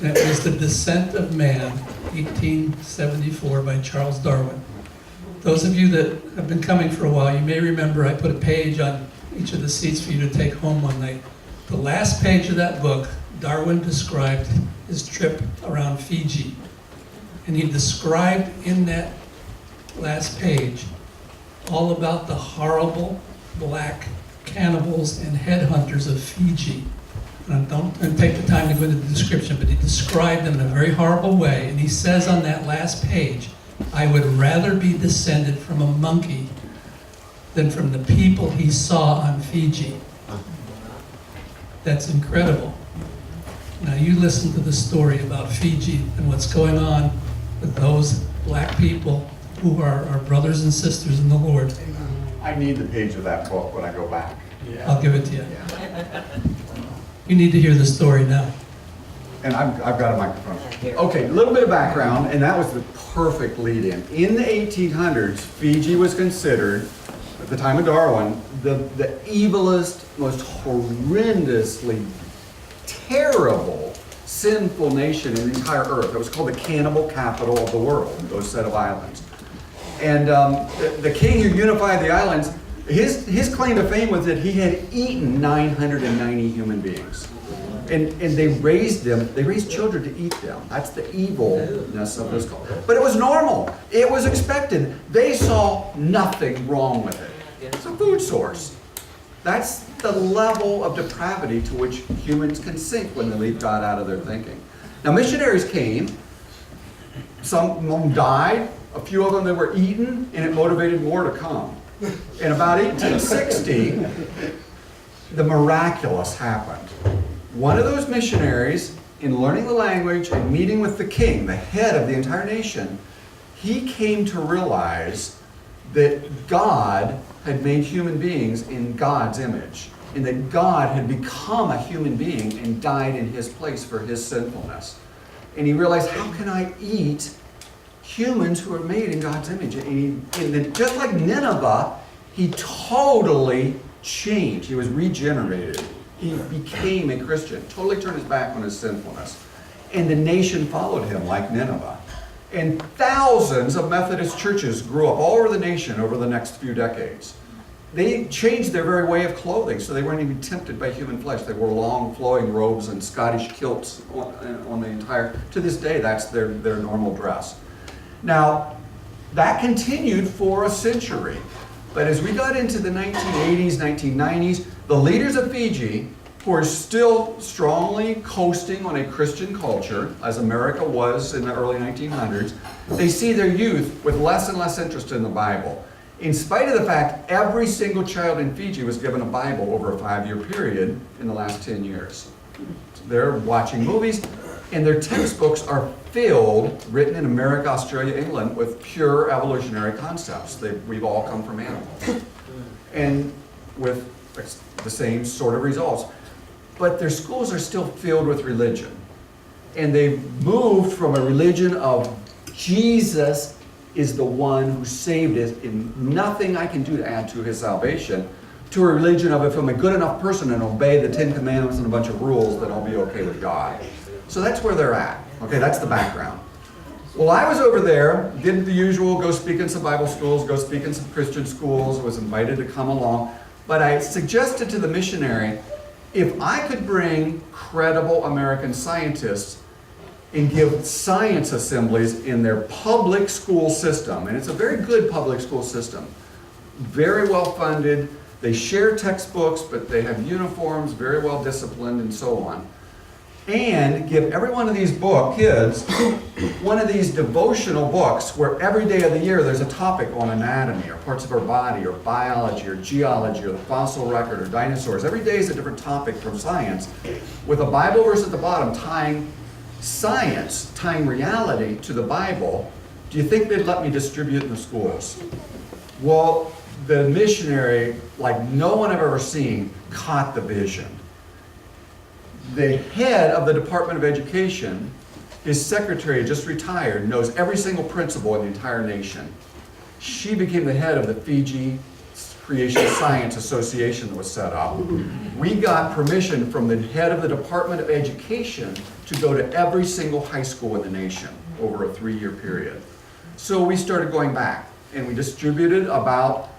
And it was The Descent of Man, 1874 by Charles Darwin. Those of you that have been coming for a while, you may remember I put a page on each of the seats for you to take home one night. The last page of that book, Darwin described his trip around Fiji. And he described in that last page all about the horrible black cannibals and headhunters of Fiji. And I don't take the time to go into the description, but he described them in a very horrible way. And he says on that last page, I would rather be descended from a monkey than from the people he saw on Fiji. That's incredible. Now you listen to the story about Fiji and what's going on with those black people who are our brothers and sisters in the Lord. I need the page of that book when I go back. I'll give it to you. You need to hear the story now. And I've got a microphone. Okay, a little bit of background, and that was the perfect lead-in. In the 1800s, Fiji was considered, at the time of Darwin, the evilest, most horrendously terrible, sinful nation in the entire earth. It was called the cannibal capital of the world, those set of islands. And the king who unified the islands, his claim to fame was that he had eaten 990 human beings. And they raised children to eat them. That's the evilness of this culture. But it was normal. It was expected. They saw nothing wrong with it. It's a food source. That's the level of depravity to which humans can sink when they leave God out of their thinking. Now, missionaries came. Some of them died. A few of them that were eaten, and it motivated more to come. In about 1860, the miraculous happened. One of those missionaries, in learning the language and meeting with the king, the head of the entire nation, he came to realize that God had made human beings in God's image, and that God had become a human being and died in his place for his sinfulness. And he realized, how can I eat humans who are made in God's image? And just like Nineveh, he totally changed. He was regenerated. He became a Christian, totally turned his back on his sinfulness. And the nation followed him like Nineveh. And thousands of Methodist churches grew up all over the nation over the next few decades. They changed their very way of clothing, so they weren't even tempted by human flesh. They wore long flowing robes and Scottish kilts on the entire, to this day, that's their normal dress. Now, that continued for a century. But as we got into the 1980s, 1990s, the leaders of Fiji, who are still strongly coasting on a Christian culture, as America was in the early 1900s, they see their youth with less and less interest in the Bible. In spite of the fact every single child in Fiji was given a Bible over a 5-year period in the last 10 years. They're watching movies, and their textbooks are filled, written in America, Australia, England, with pure evolutionary concepts. We've all come from animals. And with the same sort of results. But their schools are still filled with religion. And they've moved from a religion of Jesus is the one who saved us and nothing I can do to add to his salvation, to a religion of if I'm a good enough person and obey the 10 Commandments and a bunch of rules, then I'll be okay with God. So that's where they're at. Okay, that's the background. Well, I was over there, did the usual, go speak in some Bible schools, go speak in some Christian schools, was invited to come along. But I suggested to the missionary, if I could bring credible American scientists and give science assemblies in their public school system, and it's a very good public school system, very well funded, they share textbooks, but they have uniforms, very well disciplined, and so on, and give every one of these kids, one of these devotional books where every day of the year there's a topic on anatomy or parts of our body or biology or geology or the fossil record or dinosaurs. Every day is a different topic from science with a Bible verse at the bottom tying science, tying reality to the Bible. Do you think they'd let me distribute in the schools? Well, the missionary, like no one I've ever seen, caught the vision. The head of the Department of Education, his secretary just retired, knows every single principal in the entire nation. She became the head of the Fiji Creation Science Association that was set up. We got permission from the head of the Department of Education to go to every single high school in the nation over a 3-year period. So we started going back, and we distributed about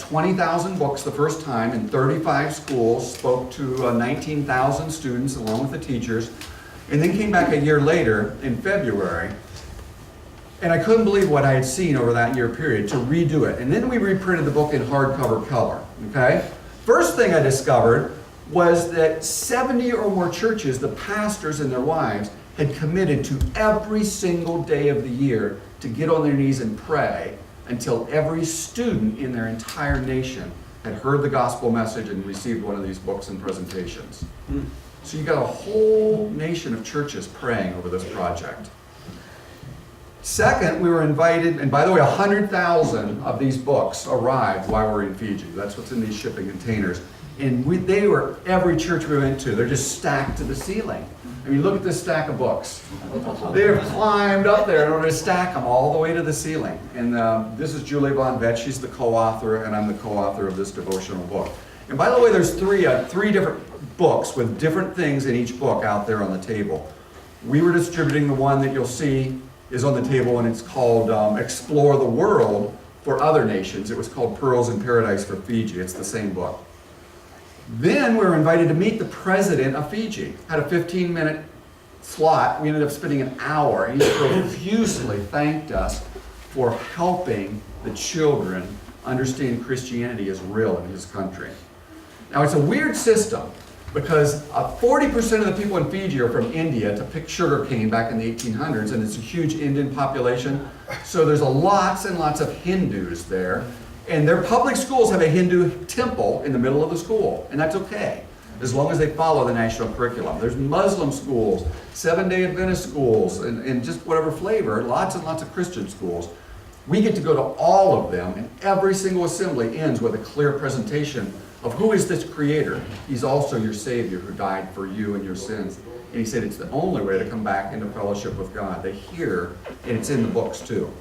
20,000 books the first time in 35 schools, spoke to 19,000 students along with the teachers, and then came back a year later in February, and I couldn't believe what I had seen over that year period to redo it. And then we reprinted the book in hardcover color, okay? First thing I discovered was that 70 or more churches, the pastors and their wives, had committed to every single day of the year to get on their knees and pray until every student in their entire nation had heard the gospel message and received one of these books and presentations. So you got a whole nation of churches praying over this project. Second, we were invited, and by the way, 100,000 of these books arrived while we were in Fiji. That's what's in these shipping containers. And they were, every church we went to, they're just stacked to the ceiling. I mean, look at this stack of books. They've climbed up there in order to stack them all the way to the ceiling. And this is Julie Von Vett. She's the co-author, and I'm the co-author of this devotional book. And by the way, there's three different books with different things in each book out there on the table. We were distributing the one that you'll see is on the table, and it's called Explore the World, for other nations. It was called Pearls in Paradise for Fiji. It's the same book. Then we were invited to meet the president of Fiji. Had a 15-minute slot. We ended up spending an hour. He profusely thanked us for helping the children understand Christianity is real in his country. Now, it's a weird system because 40% of the people in Fiji are from India to pick sugarcane back in the 1800s, and it's a huge Indian population. So there's lots and lots of Hindus there. And their public schools have a Hindu temple in the middle of the school, and that's okay, as long as they follow the national curriculum. There's Muslim schools, Seventh-day Adventist schools, and just whatever flavor, lots and lots of Christian schools. We get to go to all of them, and every single assembly ends with a clear presentation of who is this creator. He's also your Savior who died for you and your sins. And he said it's the only way to come back into fellowship with God. They hear, and it's in the books too.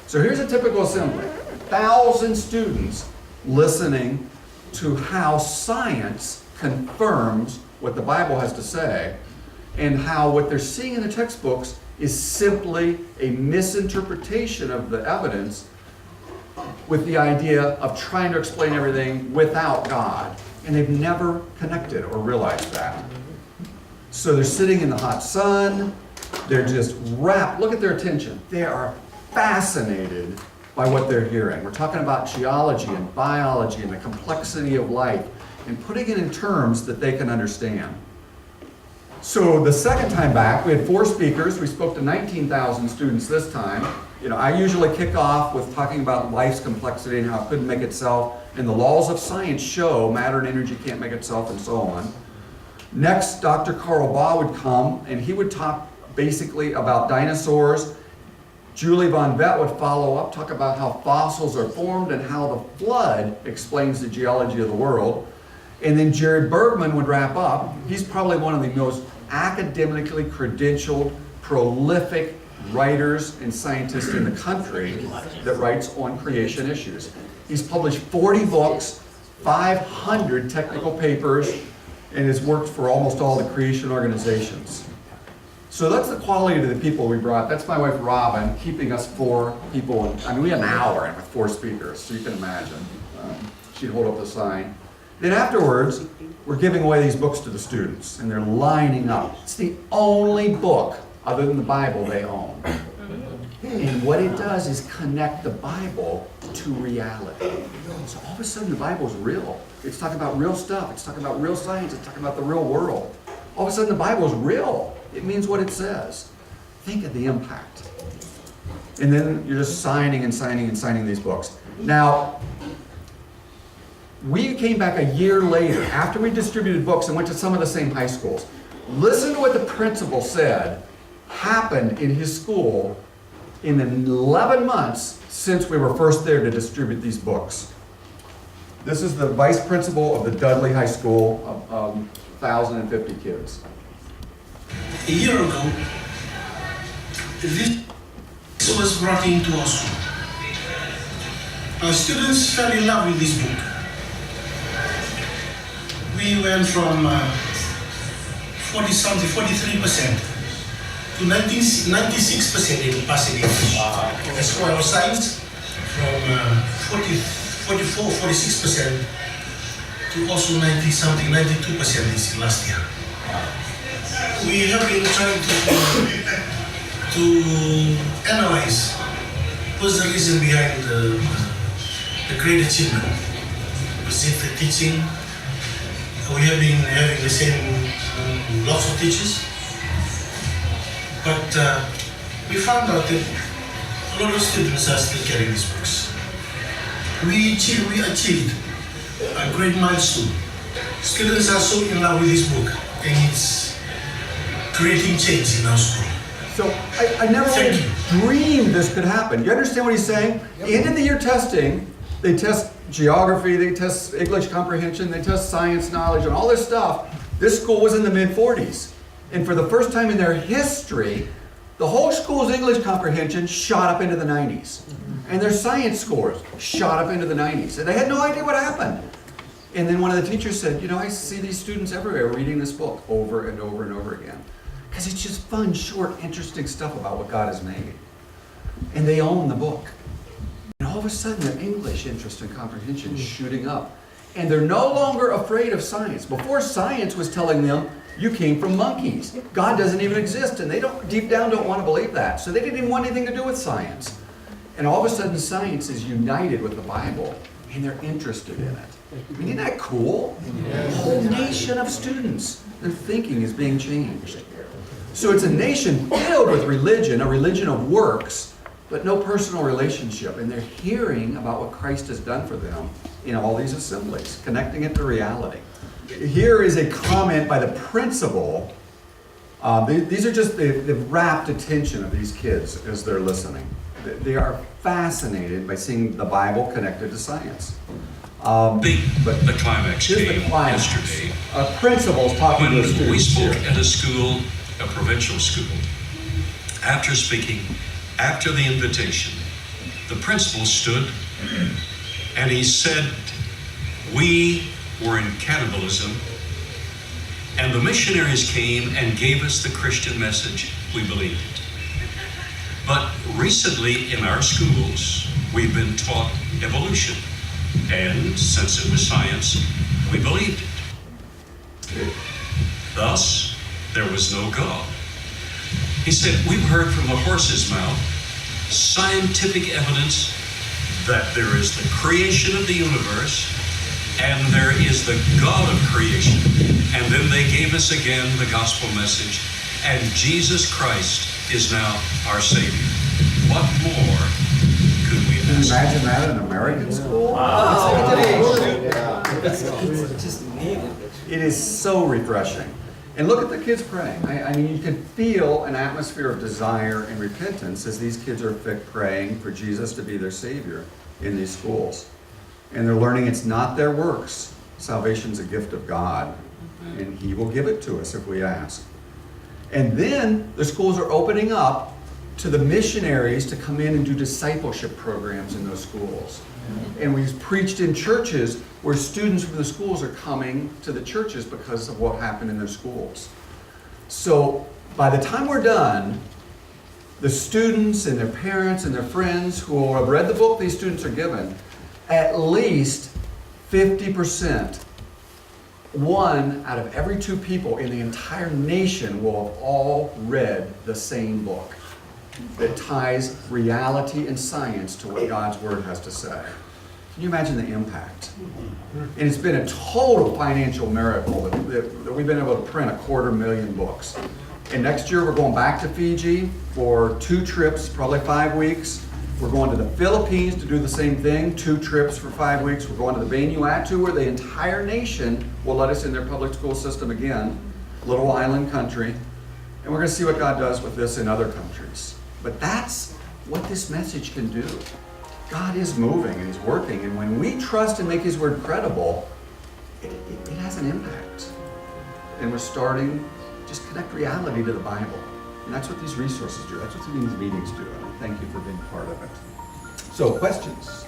So here's a typical assembly. 1,000 students listening to how science confirms what the Bible has to say, and how what they're seeing in the textbooks is simply a misinterpretation of the evidence with the idea of trying to explain everything without God. And they've never connected or realized that. So they're sitting in the hot sun, they're just wrapped, look at their attention. They are fascinated by what they're hearing. We're talking about geology and biology and the complexity of life and putting it in terms that they can understand. So the second time back, we had 4 speakers. We spoke to 19,000 students this time. I usually kick off with talking about life's complexity and how it couldn't make itself, and the laws of science show matter and energy can't make itself, and so on. Next, Dr. Carl Baugh would come, and he would talk basically about dinosaurs. Julie Von Vett would follow up, talk about how fossils are formed and how the flood explains the geology of the world. And then Jared Bergman would wrap up. He's probably one of the most academically credentialed, prolific writers and scientists in the country that writes on creation issues. He's published 40 books, 500 technical papers, and has worked for almost all the creation organizations. So that's the quality of the people we brought. That's my wife Robin, keeping us 4 people. We had an hour with 4 speakers, so you can imagine. She'd hold up the sign. Then afterwards, we're giving away these books to the students, and they're lining up. It's the only book, other than the Bible, they own. And what it does is connect the Bible to reality. So all of a sudden, the Bible's real. It's talking about real stuff. It's talking about real science. It's talking about the real world. All of a sudden, the Bible's real. It means what it says. Think of the impact. And then you're just signing and signing and signing these books. Now, we came back a year later, after we distributed books, and went to some of the same high schools. Listen to what the principal said happened in his school in the 11 months since we were first there to distribute these books. This is the vice principal of the Dudley High School, of 1,050 kids. A year ago, this was brought into our school. Our students fell in love with this book. We went from 43% to 96% in passing English. The score of science from 46% to also 90-something, 92% this last year. We have been trying to analyze what's the reason behind the great achievement. Was it the teaching? We have been having the same lots of teachers, but we found out that a lot of students are still carrying these books. We achieved a great milestone. Students are so in love with this book, and it's creating change in our school. So I never would have dreamed this could happen. You understand what he's saying? End of the year testing, they test geography, they test English comprehension, they test science knowledge, and all this stuff. This school was in the mid-40s. And for the first time in their history, the whole school's English comprehension shot up into the 90s. And their science scores shot up into the 90s. And they had no idea what happened. And then one of the teachers said, I see these students everywhere reading this book over and over and over again. Because it's just fun, short, interesting stuff about what God has made. And they own the book. And all of a sudden, their English interest and comprehension is shooting up. And they're no longer afraid of science. Before, science was telling them, you came from monkeys. God doesn't even exist. And they deep down don't want to believe that. So they didn't even want anything to do with science. And all of a sudden, science is united with the Bible. And they're interested in it. I mean, isn't that cool? A whole nation of students. Their thinking is being changed. So it's a nation filled with religion, a religion of works, but no personal relationship. And they're hearing about what Christ has done for them in all these assemblies, connecting it to reality. Here is a comment by the principal. These are just the rapt attention of these kids as they're listening. They are fascinated by seeing the Bible connected to science. The climax Here's came the climax. yesterday Principals talking when to the students we spoke here. at a school, a provincial school. After speaking, after the invitation, the principal stood and he said, we were in cannibalism and the missionaries came and gave us the Christian message. We believed it. But recently in our schools, we've been taught evolution. And since it was science, we believed it. Thus, there was no God. He said, we've heard from the horse's mouth scientific evidence that there is the creation of the universe and there is the God of creation. And then they gave us again the gospel message, and Jesus Christ is now our Savior. What more could we Can you ask? imagine that in American school? It is so refreshing. And look at the kids praying. I mean, you can feel an atmosphere of desire and repentance as these kids are praying for Jesus to be their Savior in these schools. And they're learning it's not their works. Salvation's a gift of God, and He will give it to us if we ask. And then the schools are opening up to the missionaries to come in and do discipleship programs in those schools. And we've preached in churches where students from the schools are coming to the churches because of what happened in their schools. So by the time we're done, the students and their parents and their friends who will have read the book these students are given, at least 50%, 1 out of every 2 people in the entire nation will have all read the same book that ties reality and science to what God's Word has to say. Can you imagine the impact? And it's been a total financial miracle that we've been able to print 250,000 books. And next year we're going back to Fiji for 2 trips, probably 5 weeks. We're going to the Philippines to do the same thing, 2 trips for 5 weeks. We're going to the Vanuatu where the entire nation will let us in their public school system again, little island country. And we're going to see what God does with this in other countries. But that's what this message can do. God is moving and He's working. And when we trust and make His Word credible, it has an impact. And we're starting just connect reality to the Bible. And that's what these resources do. That's what these meetings do. And I thank you for being part of it. So, questions?